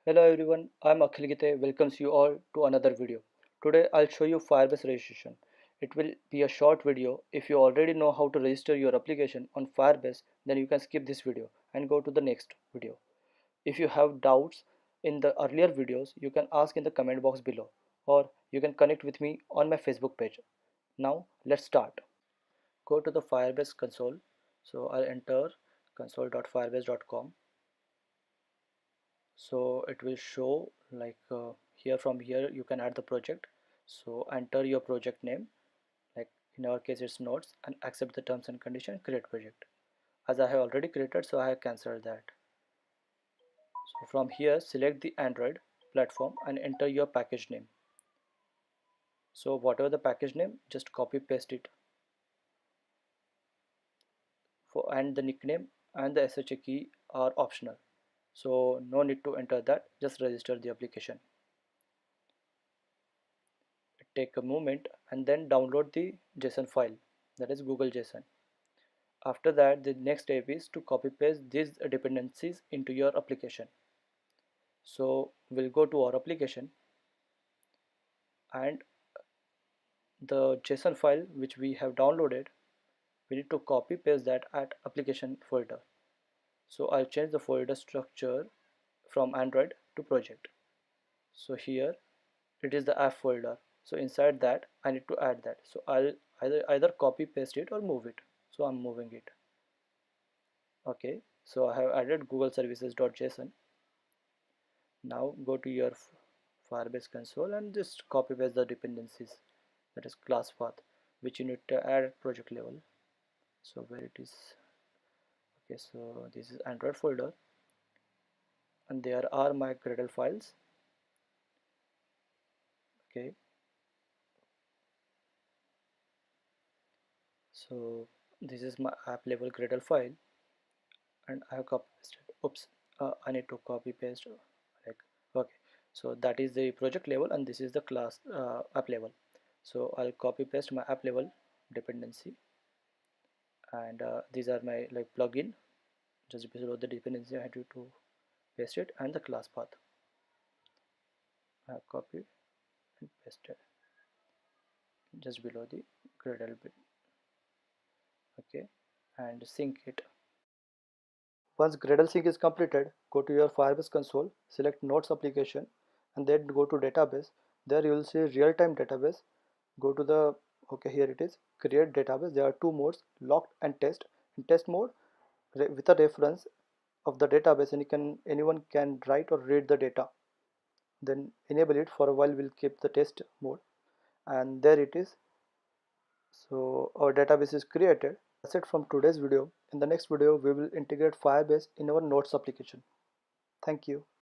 Hello everyone, I'm Akhil Gite, welcomes you all to another video. Today I'll show you Firebase registration. It will be a short video. If you already know how to register your application on Firebase, then you can skip this video and go to the next video. If you have doubts in the earlier videos, you can ask in the comment box below, or you can connect with me on my Facebook page. Now let's start. Go to the Firebase console. So I'll enter console.firebase.com. So it will show like from here you can add the project. So enter your project name, like in our case it's notes, and accept the terms and condition, create project. As I have already created, so I have cancelled that. So from here select the Android platform and enter your package name. So whatever the package name, just copy paste it for, and the nickname and the SHA key are optional, so no need to enter that, just register the application. Take a moment and then download the JSON file, that is Google JSON. After that, the next step is to copy paste these dependencies into your application. So we'll go to our application, and the JSON file which we have downloaded, we need to copy paste that at application folder. So I'll change the folder structure from Android to project. So here it is the app folder, so inside that I need to add that. So I'll either copy paste it or move it. So I'm moving it. Okay, so I have added google services.json. Now go to your Firebase console and just copy paste the dependencies, that is class path, which you need to add at project level. So where it is, okay, so this is Android folder and there are my Gradle files. Okay, so this is my app level Gradle file and I have copy pasted. Oops, I need to copy paste, like, okay, so that is the project level and this is the class app level. So I'll copy paste my app level dependency, and these are my like plugin. Just below the dependency I had to paste it, and the class path I have copied and pasted just below the Gradle bit. Okay, and sync it. Once Gradle sync is completed, go to your Firebase console, select Notes application, and then go to database. There you will see real-time database. Go to the, okay, here it is, create database. There are two modes, locked and test. In test mode, with a reference of the database, and anyone can write or read the data. Then enable it. For a while we'll keep the test mode, and there it is. So our database is created. That's it from today's video. In the next video we will integrate Firebase in our Notes application. Thank you.